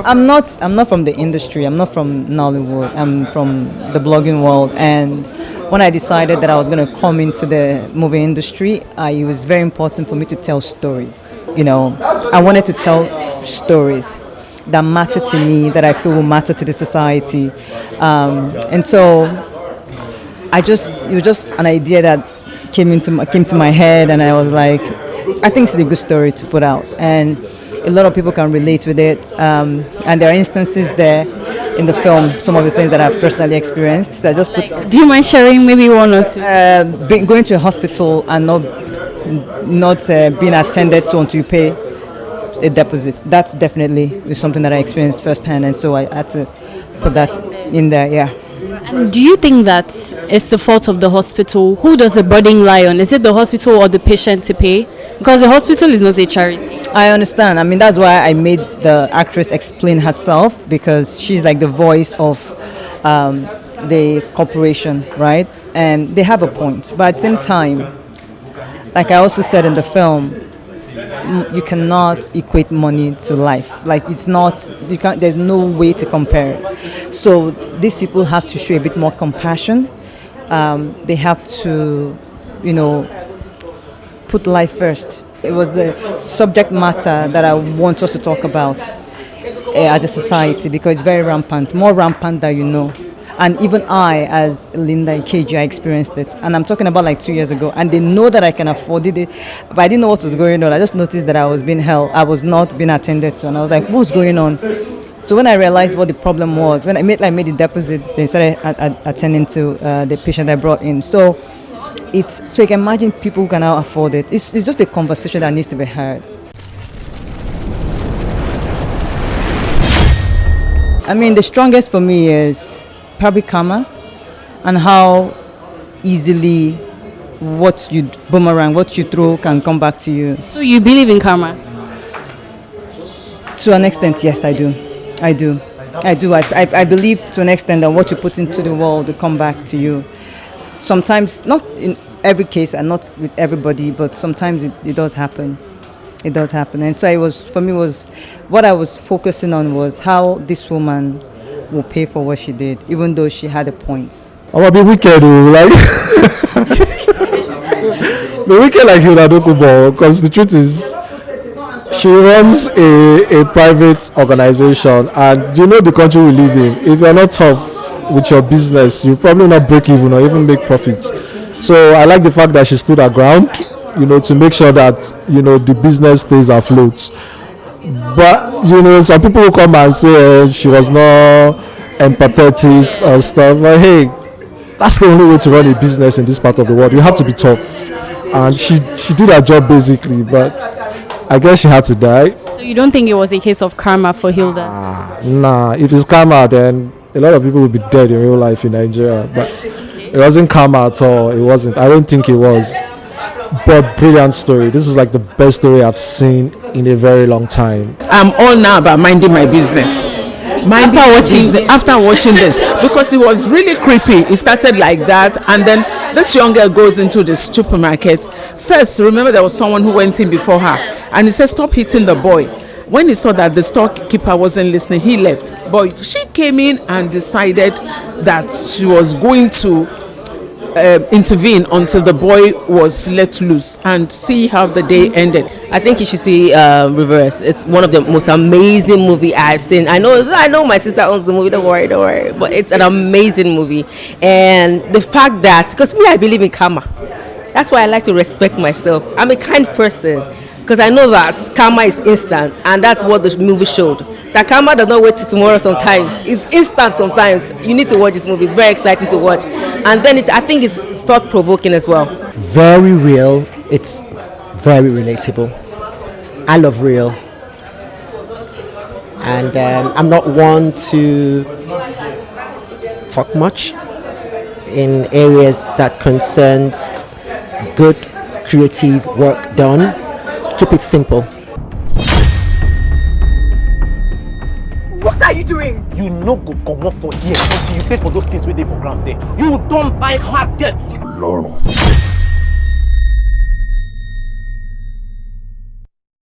I'm not from the industry. I'm not from Nollywood. I'm from the blogging world. And when I decided that I was going to come into the movie industry, it was very important for me to tell stories. I wanted to tell stories that matter to me, that I feel will matter to the society. And so it was just an idea that came to my head, and I was like, I think it's a good story to put out. And a lot of people can relate with it. And there are instances there in the film, some of the things that I've personally experienced. So I just put. Do you mind sharing maybe one or two? Going to a hospital and not being attended to until you pay a deposit. That's definitely something that I experienced firsthand, and so I had to put that in there. Yeah. And do you think that it's the fault of the hospital? Who does the burden lie on? Is it the hospital or the patient to pay? Because the hospital is not a charity. I understand. I mean, that's why I made the actress explain herself, because she's like the voice of the corporation, right? And they have a point. But at the same time, like I also said in the film, you cannot equate money to life. Like it's not, you can't. There's no way to compare it. So these people have to show a bit more compassion. They have to, put life first. It was a subject matter that I want us to talk about as a society, because it's very rampant, more rampant than you know. And even I, as Linda Ikeji, I experienced it. And I'm talking about like 2 years ago. And they know that I can afford it. But I didn't know what was going on. I just noticed that I was being held. I was not being attended to. And I was like, what's going on? So when I realized what the problem was, when I made the deposits, they started attending to the patient I brought in. So you can imagine people who can now afford it. It's just a conversation that needs to be heard. I mean, the strongest for me is probably karma, and how easily what you throw can come back to you. So you believe in karma? To an extent, yes, I do. I believe to an extent that what you put into the world will come back to you. Sometimes, not in every case and not with everybody, but sometimes it does happen. It does happen. And so what I was focusing on was how this woman will pay for what she did, even though she had a point. I'm a bit wicked, like the wicked like Hilda Dokubo, because the truth is, she runs a private organization, and the country we live in. If you're not tough with your business, you probably not break even or even make profits. So I like the fact that she stood her ground, to make sure that the business stays afloat. But some people will come and say she was not empathetic or stuff. But hey, that's the only way to run a business in this part of the world. You have to be tough, and she did her job basically. But I guess she had to die. So you don't think it was a case of karma for Hilda? Nah. If it's karma, then a lot of people will be dead in real life in Nigeria. But it wasn't karma at all. It wasn't. I don't think it was. But brilliant story. This is like the best story I've seen in a very long time. I'm all now about minding my business. After watching this, because it was really creepy. It started like that, and then this young girl goes into the supermarket. First, remember there was someone who went in before her, and he said, "Stop hitting the boy." When he saw that the storekeeper wasn't listening, he left. But she came in and decided that she was going to intervene until the boy was let loose, and see how the day ended. I think you should see Reverse. It's one of the most amazing movie I've seen. I know my sister owns the movie, don't worry, but it's an amazing movie. And the fact that, because me, I believe in karma, that's why I like to respect myself. I'm a kind person, because I know that karma is instant, and that's what the movie showed. That karma does not wait till tomorrow sometimes. It's instant sometimes. You need to watch this movie. It's very exciting to watch. And then I think it's thought-provoking as well. Very real. It's very relatable. I love real. And I'm not one to talk much in areas that concerns good creative work done. Keep it simple. What are you doing? You no go come up for here until you pay for those things where they for ground there. You don't buy hard debt. Lord.